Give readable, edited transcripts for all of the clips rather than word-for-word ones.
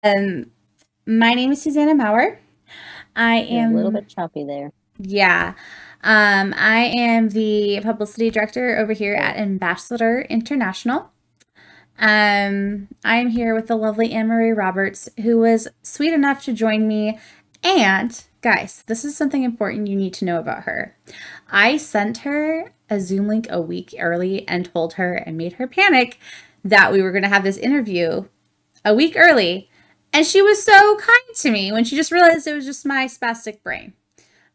Um, my name is Susanna Maurer. I You're a little am, bit choppy there. yeah, I am the publicity director over here Oh, at Ambassador International. I'm here with the lovely Annmarie Roberts, who was sweet enough to join me. And guys, this is something important you need to know about her. I sent her a Zoom link a week early and told her and made her panic that we were going to have this interview a week early. And she was so kind to me when she just realized it was just my spastic brain.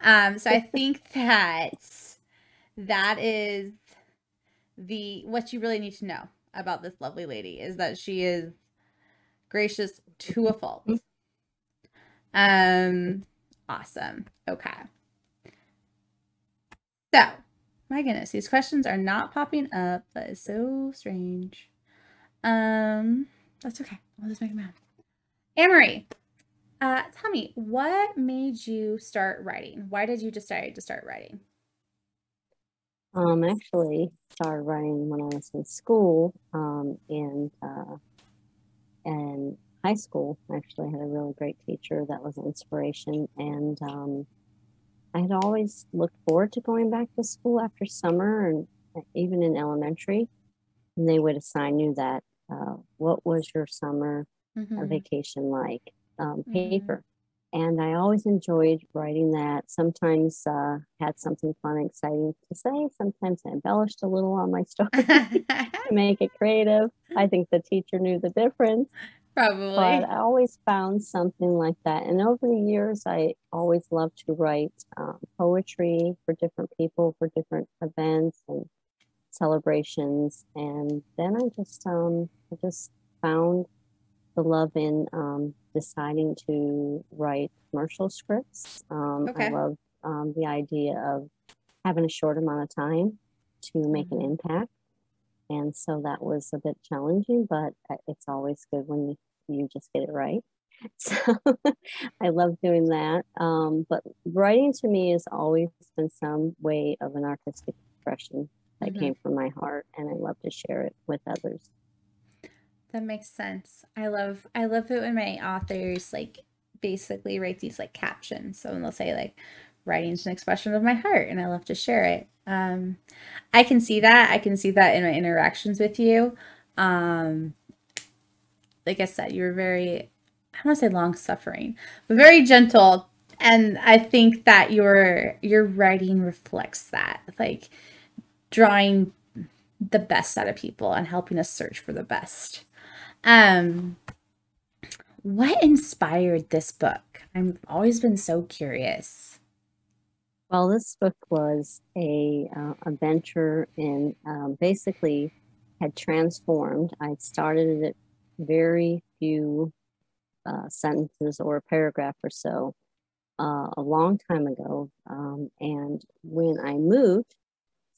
So I think that that is the what you really need to know about this lovely lady is that she is gracious to a fault. Um, awesome. Okay. So, my goodness, these questions are not popping up. That is so strange. That's okay. I'll just make them happen. Annmarie, tell me, what made you start writing? Why did you decide to start writing? Actually started writing when I was in school, and high school. Actually, had a really great teacher that was an inspiration, and I had always looked forward to going back to school after summer, and even in elementary, and they would assign you that what was your summer Mm-hmm. vacation like Mm-hmm. paper. And I always enjoyed writing that. Sometimes had something fun and exciting to say. Sometimes I embellished a little on my story to make it creative. I think the teacher knew the difference, but Probably. I always found something like that. And over the years, I always loved to write poetry for different people, for different events and celebrations. And then I just found the love in deciding to write commercial scripts. I Okay. love the idea of having a short amount of time to make an Mm-hmm. impact. And so that was a bit challenging, but it's always good when you just get it right. So I love doing that. But writing to me has always been some way of an artistic expression that Mm-hmm. came from my heart, and I love to share it with others. That makes sense. I love it when my authors like basically write these like captions. So when they'll say like writing's an expression of my heart and I love to share it. I can see that. I can see that in my interactions with you. Um, like I said, you were very, I don't want to say long suffering, but very gentle. And I think that your writing reflects that, like drawing the best out of people and helping us search for the best. Um, what inspired this book? I've always been so curious. Well, this book was a venture in basically had transformed. I'd started it very few sentences or a paragraph or so a long time ago. And when I moved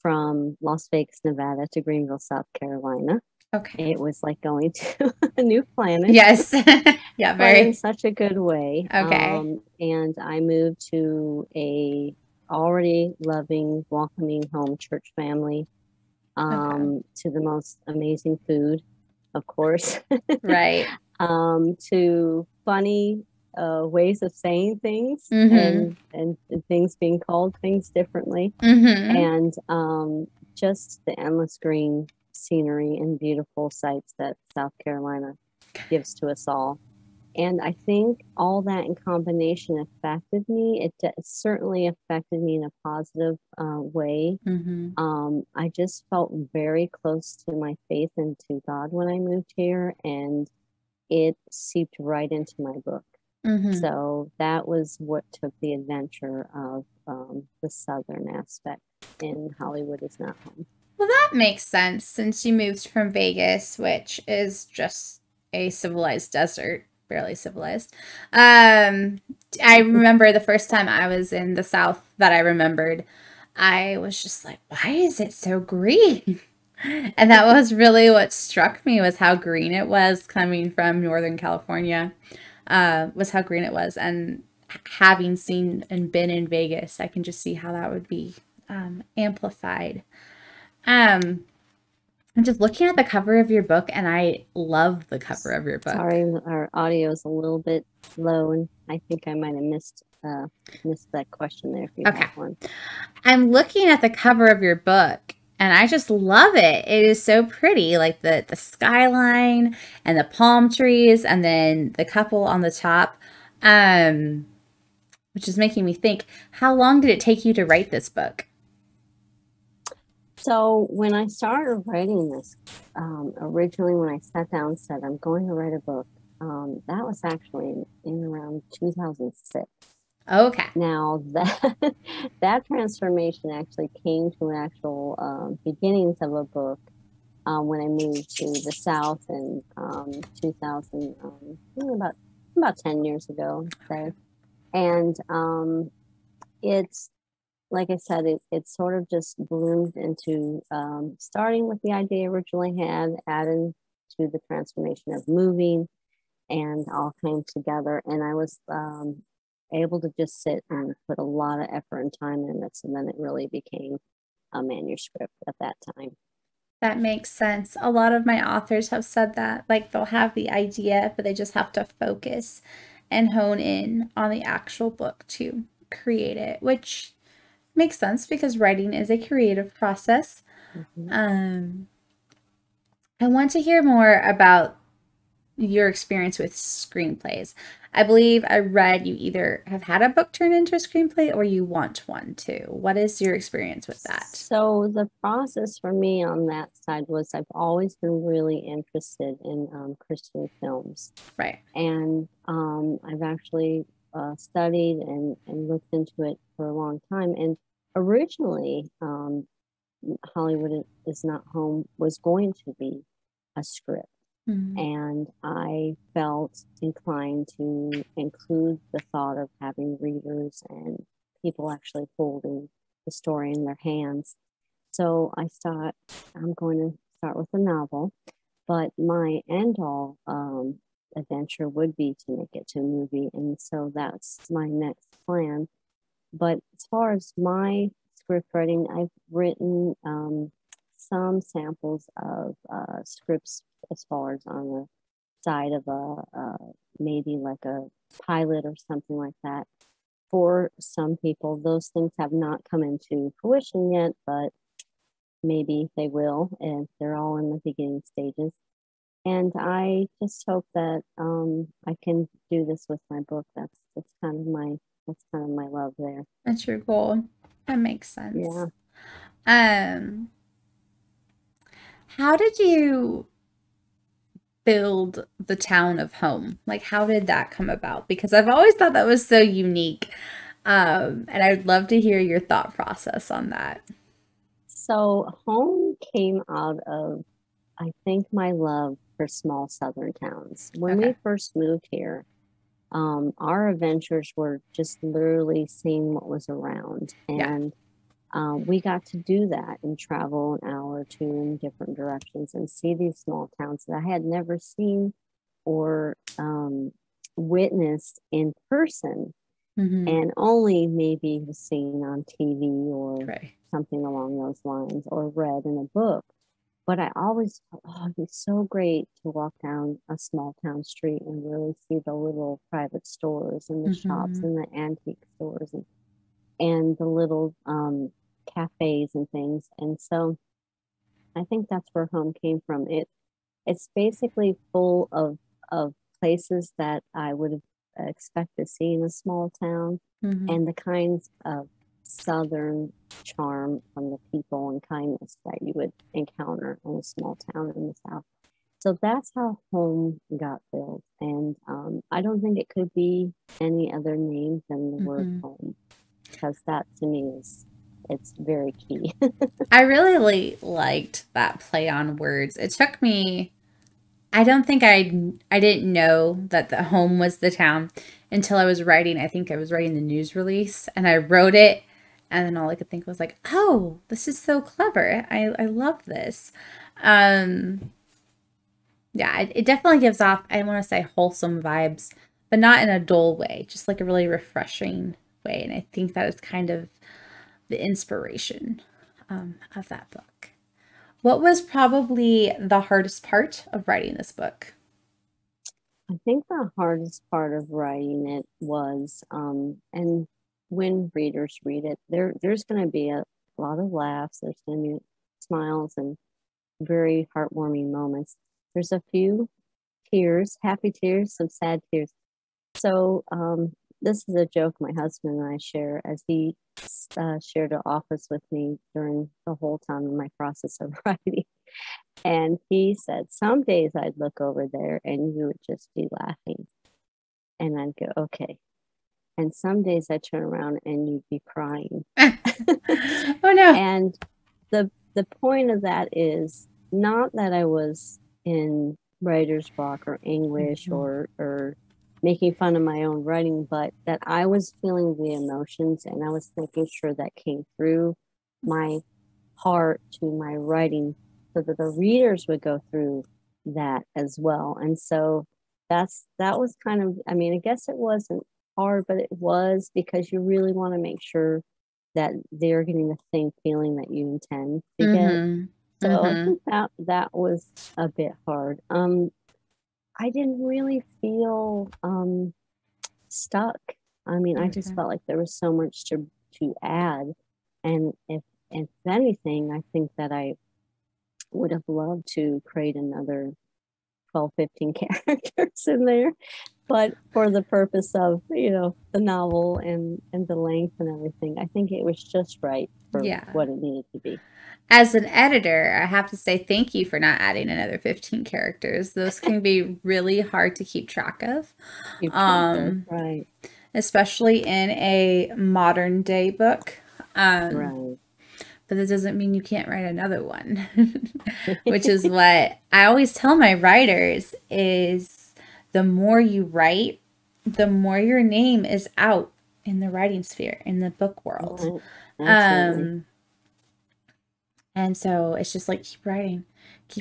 from Las Vegas, Nevada to Greenville, South Carolina, Okay. it was like going to a new planet, Yes. Yeah, but in very. such a good way. Okay. And I moved to a already loving, welcoming home church family, Okay. to the most amazing food, of course, Right. to funny ways of saying things Mm-hmm. and things being called things differently, Mm-hmm. and just the endless green scenery and beautiful sights that South Carolina gives to us all. And I think all that in combination affected me. It certainly affected me in a positive way. Mm-hmm. I just felt very close to my faith and to God when I moved here, and it seeped right into my book. Mm-hmm. So that was what took the adventure of the Southern aspect in Hollywood is not home. Well, that makes sense since you moved from Vegas, which is just a civilized desert, barely civilized. Um, I remember the first time I was in the South that I remembered, I was just like, why is it so green? And that was really what struck me was how green it was coming from Northern California, was how green it was. And having seen and been in Vegas, I can just see how that would be amplified. Um, I'm just looking at the cover of your book, and I love the cover of your book. Sorry, our audio is a little bit low, and I think I might have missed that question there if you Okay. have one. I'm looking at the cover of your book, and I just love it. It is so pretty, like the skyline and the palm trees, and then the couple on the top, which is making me think, how long did it take you to write this book? So when I started writing this, originally when I sat down and said I'm going to write a book, that was actually in around 2006. Okay. Now that that transformation actually came to an actual beginnings of a book when I moved to the South in 2000, about 10 years ago, say. And it's like I said, it sort of just bloomed into starting with the idea I originally had, adding to the transformation of moving, and all came together. And I was able to just sit and put a lot of effort and time in it. So then it really became a manuscript at that time. That makes sense. A lot of my authors have said that. Like they'll have the idea, but they just have to focus and hone in on the actual book to create it, which makes sense because writing is a creative process. Mm-hmm. I want to hear more about your experience with screenplays. I believe I read you either have had a book turned into a screenplay or you want one too. What is your experience with that? So the process for me on that side was I've always been really interested in Christian films. Right. And I've actually studied and looked into it for a long time. And originally, Hollywood is Not Home was going to be a script. Mm-hmm. And I felt inclined to include the thought of having readers and people actually holding the story in their hands. So I thought I'm going to start with a novel, but my end all adventure would be to make it to a movie. And so that's my next plan. But as far as my script writing, I've written some samples of scripts as far as on the side of maybe like a pilot or something like that. For some people, those things have not come into fruition yet, but maybe they will, and they're all in the beginning stages. And I just hope that I can do this with my book. That's kind of my love there. That's your goal. That makes sense. Yeah. How did you build the town of home? Like, how did that come about? Because I've always thought that was so unique. And I would love to hear your thought process on that. So home came out of, I think, my love for small southern towns. When we first moved here, our adventures were just literally seeing what was around. And we got to do that and travel an hour or two in different directions and see these small towns that I had never seen or witnessed in person, and only maybe seen on TV or something along those lines or read in a book. But I always thought, oh, it'd be so great to walk down a small town street and really see the little private stores and the shops and the antique stores and the little cafes and things. And so I think that's where home came from. It's basically full of places that I would expect to see in a small town, and the kinds of southern charm from the people and kindness that you would encounter in a small town in the South. So that's how home got built. And I don't think it could be any other name than the word home, because that to me it's very key. I really liked that play on words. It took me, I don't think I didn't know that the home was the town until I was writing. I think I was writing the news release and I wrote it, and then all I could think was like, oh, this is so clever. I love this. Yeah, it definitely gives off, I want to say, wholesome vibes, but not in a dull way, just like a really refreshing way. And I think that is kind of the inspiration of that book. What was probably the hardest part of writing this book? I think the hardest part of writing it was, and when readers read it, there's going to be a lot of laughs, there's going to be smiles and very heartwarming moments. There's a few tears, happy tears, some sad tears. So this is a joke my husband and I share, as he shared an office with me during the whole time of my process of writing. And he said, some days I'd look over there and you would just be laughing. And I'd go, okay. And some days I'd turn around and you'd be crying. Oh no. And the point of that is not that I was in writer's block or anguish or making fun of my own writing, but that I was feeling the emotions and I was making sure that came through my heart to my writing so that the readers would go through that as well. And so that was kind of, I mean, I guess it wasn't hard, but it was because you really want to make sure that they're getting the same feeling that you intend to get. So I think that was a bit hard. I didn't really feel stuck. I mean, I just felt like there was so much to add. And if anything, I think that I would have loved to create another 12, 15 characters in there. But for the purpose of, the novel and the length and everything, I think it was just right for what it needed to be. As an editor, I have to say thank you for not adding another 15 characters. Those can be really hard to keep track of. Right. Especially in a modern day book. Right. But that doesn't mean you can't write another one. Which is what I always tell my writers is the more you write, the more your name is out in the writing sphere, in the book world. Absolutely. And so it's just like, keep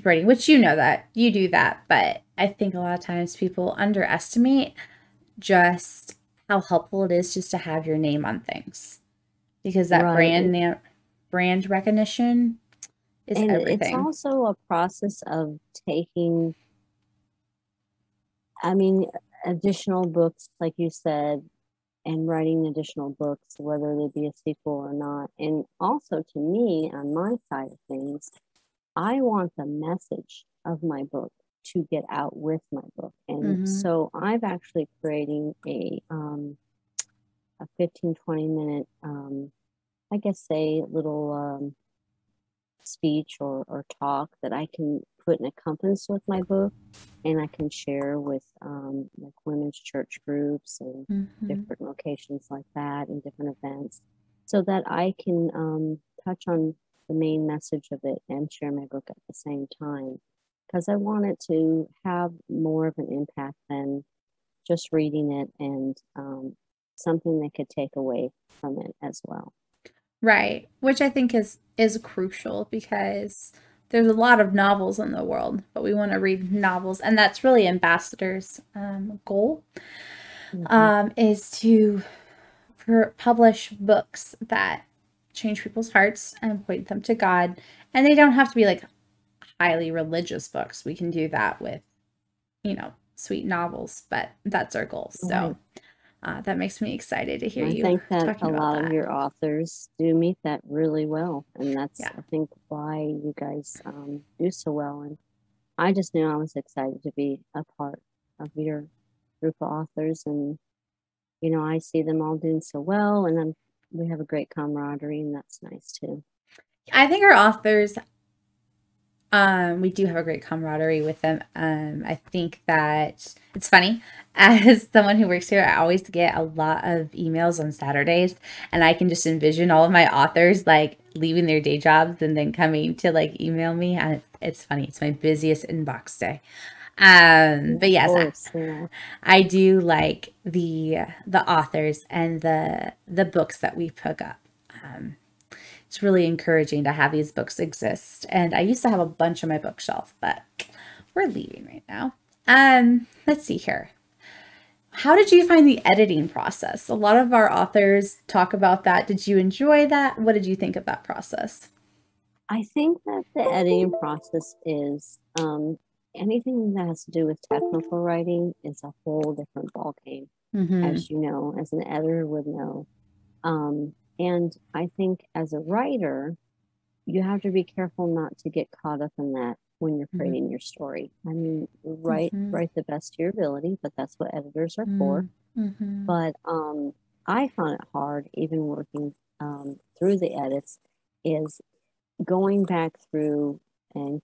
writing, which you know that you do that. But I think a lot of times people underestimate just how helpful it is just to have your name on things, because that brand recognition is everything. It's also a process of taking, additional books, like you said, and writing additional books, whether they be a sequel or not. And also, to me, on my side of things, I want the message of my book to get out with my book. And so I've actually creating a 15, 20-minute, I guess, say, little speech or talk that I can put in accompaniment with my book, and I can share with like women's church groups and different locations like that and different events, so that I can touch on the main message of it and share my book at the same time, because I want it to have more of an impact than just reading it, and something they could take away from it as well. Right, which I think is crucial, because there's a lot of novels in the world, but we want to read novels, and that's really Ambassador's goal, is to publish books that change people's hearts and point them to God. And they don't have to be like highly religious books. We can do that with, sweet novels, but that's our goal. So that makes me excited to hear you. I think that a lot of your authors do meet that really well. And that's, I think, why you guys do so well. And I just knew I was excited to be a part of your group of authors. And, I see them all doing so well. And we have a great camaraderie, and that's nice too. I think our authors, we do have a great camaraderie with them. I think that it's funny, as someone who works here, I always get a lot of emails on Saturdays, and I can just envision all of my authors like leaving their day jobs and then coming to like email me. And it's funny. It's my busiest inbox day. But yes, I do like the authors and the books that we pick up. It's really encouraging to have these books exist. And I used to have a bunch on my bookshelf, but we're leaving right now. Let's see here. How did you find the editing process? A lot of our authors talk about that. Did you enjoy that? What did you think of that process? I think that the editing process is anything that has to do with technical writing is a whole different ballgame, as you know, as an editor would know. And I think as a writer, you have to be careful not to get caught up in that when you're creating your story. I mean, write the best to your ability, but that's what editors are for. But I found it hard, even working through the edits, is going back through and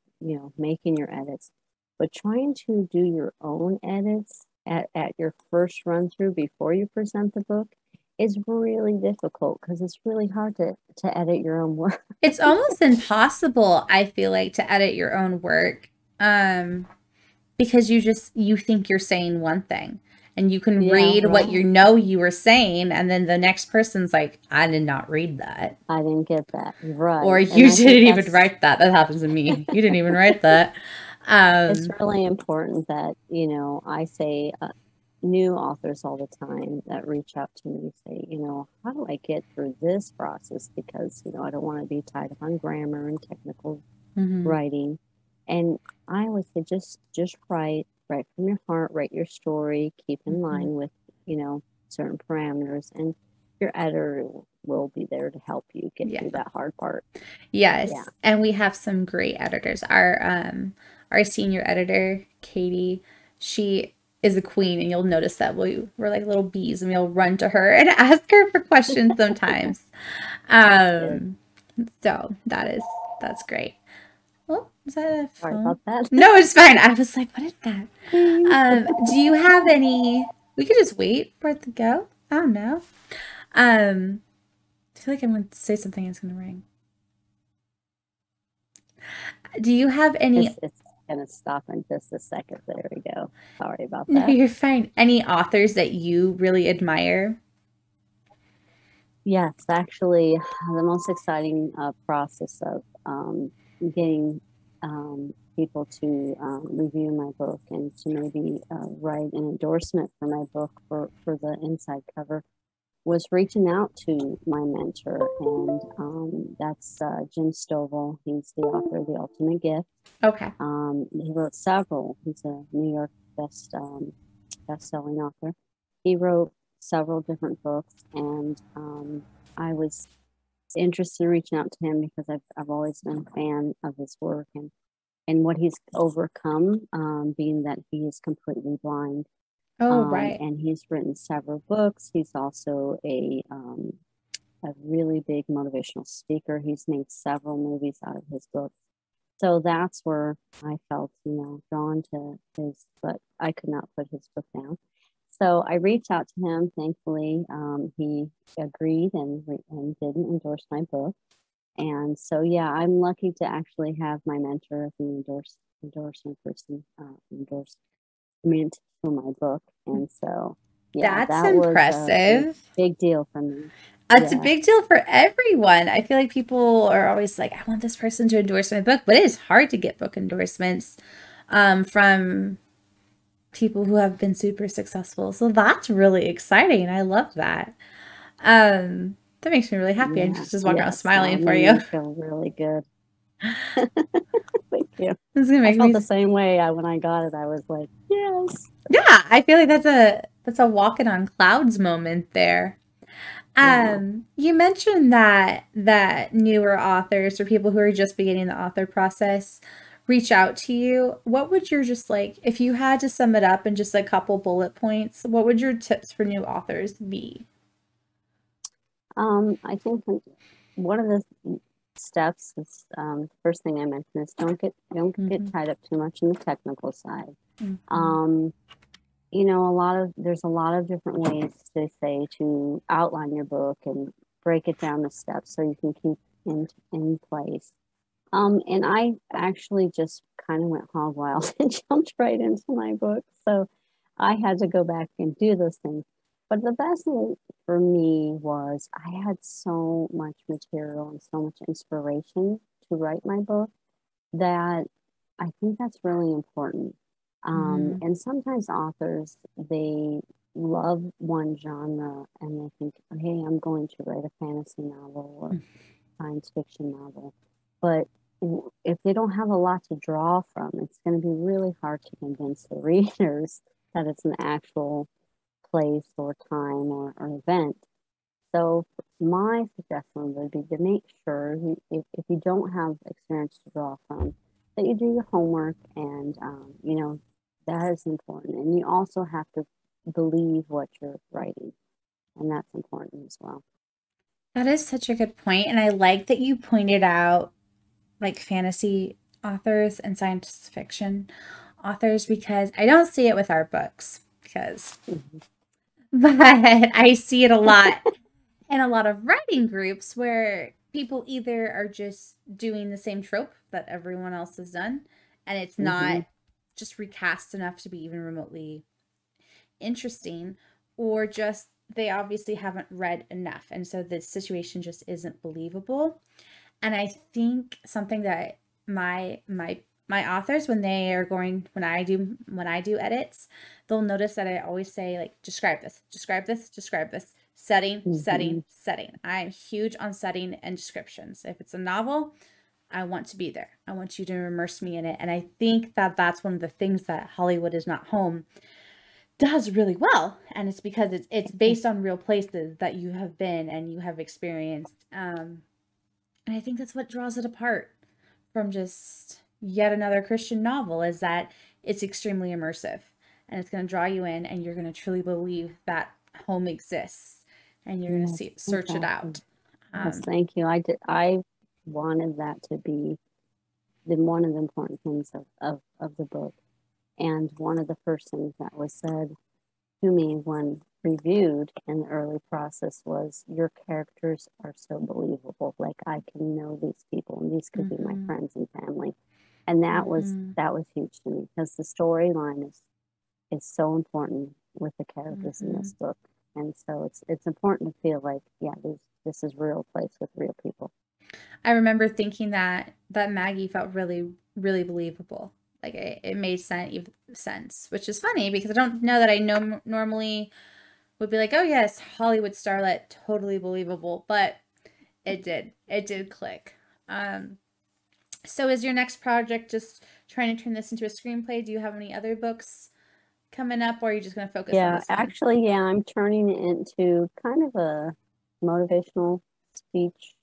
making your edits, but trying to do your own edits at your first run through before you present the book is really difficult because it's really hard to edit your own work. It's almost impossible, I feel like, to edit your own work, because you think you're saying one thing, and you can read what you were saying, and then the next person's like, I did not read that. I didn't get that. Right. Or you didn't even write that. That happens to me. You didn't even write that. It's really important that, I say new authors all the time that reach out to me say, how do I get through this process? Because, I don't want to be tied up on grammar and technical writing. And I always say, just write from your heart, write your story, keep in line with, certain parameters, and your editor will be there to help you get through that hard part. Yes. Yeah. And we have some great editors. Our senior editor, Katie, she is a queen, and you'll notice that we're like little bees, and we'll run to her and ask her for questions sometimes. So that's great. Oh, is that a phone? Sorry about that. No, it's fine. I was like, what is that? Do you have any? We could just wait for it to go. I don't know. I feel like I'm going to say something and it's going to ring. Do you have any? It's going to stop in just a second. There we go. Sorry about that. No, you're fine. Any authors that you really admire? Yes, actually, the most exciting process of getting people to review my book and to maybe write an endorsement for my book for the inside cover was reaching out to my mentor, and that's Jim Stovall. He's the author of The Ultimate Gift. Okay. He wrote several. He's a New York best-selling author. He wrote several different books, and I was interested in reaching out to him because I've always been a fan of his work and what he's overcome, being that he is completely blind. Oh, right. And he's written several books. He's also a really big motivational speaker. He's made several movies out of his books. So that's where I felt, drawn to his, but I could not put his book down. So I reached out to him. Thankfully, he agreed and didn't endorse my book. And so, yeah, I'm lucky to actually have my mentor, the endorsement person, endorse me for my book. And so, yeah, that's impressive. Was a big deal for me. It's a big deal for everyone. I feel like people are always like, I want this person to endorse my book, but it is hard to get book endorsements from people who have been super successful. So that's really exciting. I love that. That makes me really happy. I'm just walking around smiling for you. I feel really good. Thank you. This is gonna make I felt the same way when I got it. I was like, yes. Yeah, I feel like that's a walking on clouds moment there. You mentioned that newer authors or people who are just beginning the author process reach out to you. What would your if you had to sum it up in just a couple bullet points, what would your tips for new authors be? I think one of the steps is the first thing I mentioned is don't get tied up too much in the technical side. There's a lot of different ways to outline your book and break it down to steps so you can keep in place. And I actually just kind of went hog wild and jumped right into my book. So I had to go back and do those things. But the best thing for me was I had so much material and so much inspiration to write my book that I think that's really important. And sometimes authors, they love one genre and they think, hey, I'm going to write a fantasy novel or science fiction novel. But if they don't have a lot to draw from, it's going to be really hard to convince the readers that it's an actual place or time or event. So my suggestion would be to make sure if you don't have experience to draw from, that you do your homework, and that is important. And you also have to believe what you're writing, and that's important as well. That is such a good point, and I like that you pointed out like fantasy authors and science fiction authors because I don't see it with our books because Mhm. but I see it a lot in a lot of writing groups where people either are just doing the same trope that everyone else has done and it's not Mhm. just recast enough to be even remotely interesting, or just they obviously haven't read enough and so the situation just isn't believable. And I think something that my authors, when they are going when I do edits, they'll notice that I always say like describe this, describe this, describe this. Setting, setting, Mhm. setting. I'm huge on setting and descriptions. If it's a novel, I want to be there. I want you to immerse me in it. And I think that that's one of the things that Hollywood is Not Home does really well. And it's because it's based on real places that you have been and you have experienced. And I think that's what draws it apart from just yet another Christian novel is that it's extremely immersive and it's going to draw you in and you're going to truly believe that home exists and you're going to Yes, see search it exactly. out. Yes, Um, thank you. I wanted that to be one of the important things of the book. And one of the first things that was said to me when reviewed in the early process was, your characters are so believable. Like, I can know these people and these could be my mm-hmm, friends and family. And mm-hmm, that was huge to me because the storyline is so important with the characters in mm-hmm. this book. And so it's important to feel like, yeah, this is real place with real people. I remember thinking that Maggie felt really, really believable. Like it made sense, which is funny because I don't know that I know normally would be like, oh yes, Hollywood starlet, totally believable, but it did click. Um, so is your next project just trying to turn this into a screenplay? Do you have any other books coming up, or are you just going to focus on Yeah, this one? actually, yeah, I'm turning it into kind of a motivational speech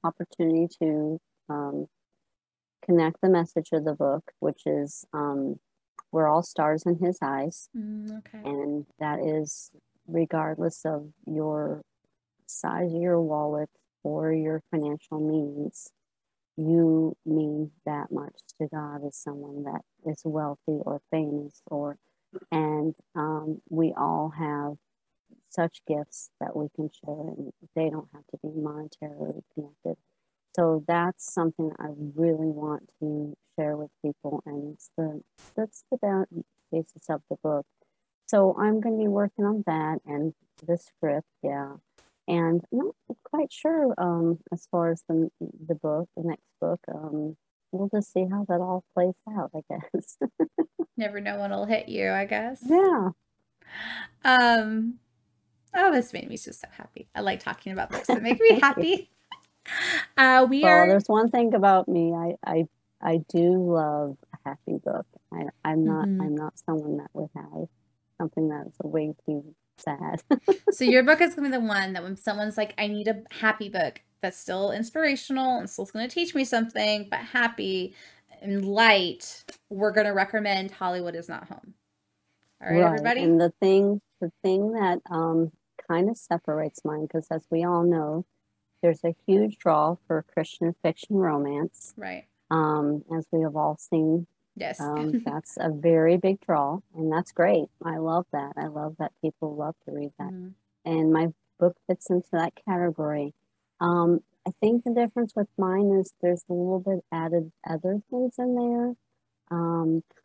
opportunity to um, connect the message of the book, which is, we're all stars in his eyes. Okay. And that is regardless of your size of your wallet or your financial means, you mean that much to God as someone that is wealthy or famous, or and we all have such gifts that we can share, and they don't have to be monetarily connected. So that's something I really want to share with people, and that's the basis of the book. So I'm going to be working on that and the script, yeah. And I'm not quite sure as far as the next book. We'll just see how that all plays out, I guess. Never know when it'll hit you, I guess. Yeah. Um, oh, this made me just so happy. I like talking about books that make me Thank you. happy. We Well, are. there's one thing about me. I do love a happy book. Mhm. I'm not someone that would have something that's way too sad. So your book is going to be the one that when someone's like, I need a happy book that's still inspirational and still going to teach me something, but happy and light, we're going to recommend Hollywood Is Not Home. All right, Right. everybody? And the thing that kind of separates mine, because as we all know, there's a huge draw for Christian fiction romance. Right. As we have all seen, Yes. that's a very big draw, and that's great. I love that. I love that people love to read that. Mhm. And my book fits into that category. I think the difference with mine is there's a little bit added other things in there.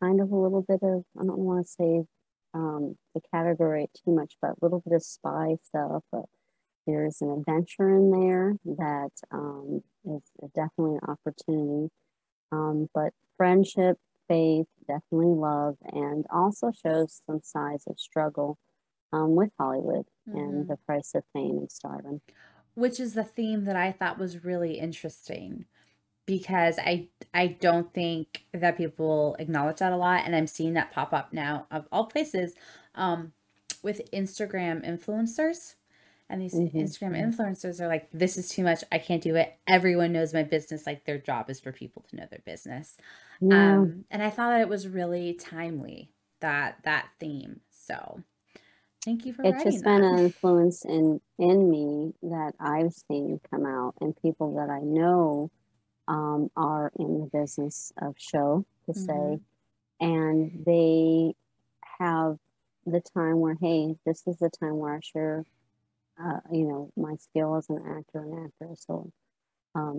Kind of a little bit of, I don't want to say the category too much, but a little bit of spy stuff. But there's an adventure in there that is definitely an opportunity. But friendship, faith, definitely love, and also shows some sides of struggle with Hollywood and Mhm. the price of fame and stardom. Which is the theme that I thought was really interesting. because I don't think that people acknowledge that a lot, and I'm seeing that pop up now of all places, um, with Instagram influencers. And these Mm-hmm. Instagram influencers are like, this is too much. I can't do it. Everyone knows my business. Like their job is for people to know their business. Yeah, And I thought that it was really timely, that theme. So thank you for it's writing just been that. an influence in me that I've seen come out, and people that I know are in the business of show, to say, Hmm. and they have the time where, hey, this is the time where I share, my skill as an actor and actress, or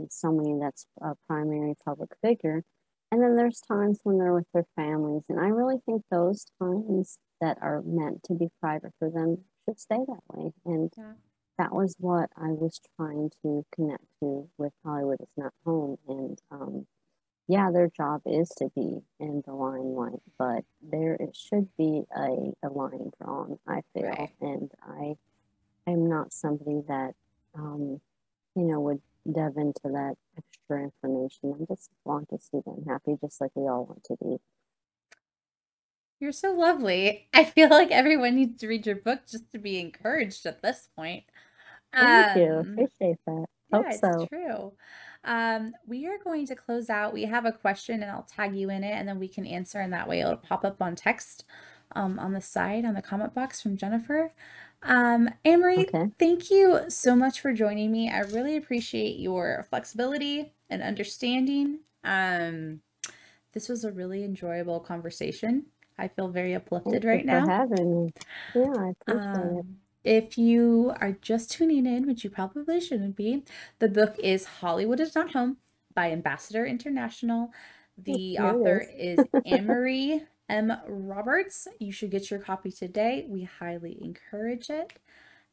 somebody that's a primary public figure. And then there's times when they're with their families. And I really think those times that are meant to be private for them should stay that way. And Yeah. that was what I was trying to connect to with Hollywood is Not Home. And yeah, their job is to be in the limelight, but there it should be a line drawn, I feel. Right. And I'm not somebody that um, would delve into that extra information. I just want to see them happy, just like we all want to be. You're so lovely. I feel like everyone needs to read your book just to be encouraged at this point. Thank you. Um, Appreciate that. Hope yeah, it's so. true. We are going to close out. We have a question and I'll tag you in it and then we can answer, and that way it'll pop up on text on the side on the comment box from Jennifer. Annmarie, Okay. thank you so much for joining me. I really appreciate your flexibility and understanding. This was a really enjoyable conversation. I feel very Thank uplifted you right for now. having me. Yeah, I appreciate it. If you are just tuning in, which you probably shouldn't be, the book is Hollywood is Not Home by Ambassador International. The Here it author is. is Annmarie M. Roberts. You should get your copy today. We highly encourage it.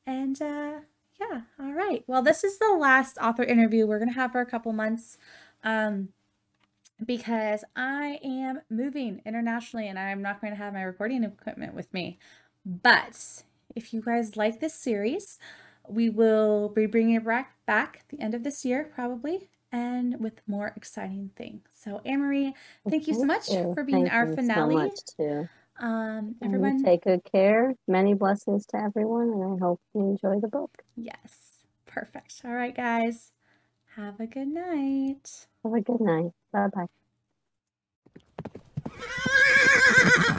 And yeah, all right. Well, this is the last author interview we're going to have for a couple months. Because I am moving internationally and I'm not going to have my recording equipment with me. But if you guys like this series, we will be bringing it back at the end of this year, probably, and with more exciting things. So, Annmarie, thank you so Thank much you. for being Thank our you so finale. much, too. And Everyone, take good care. Many blessings to everyone, and I hope you enjoy the book. yes, perfect. All right, guys, have a good night. Have a good night. Bye bye.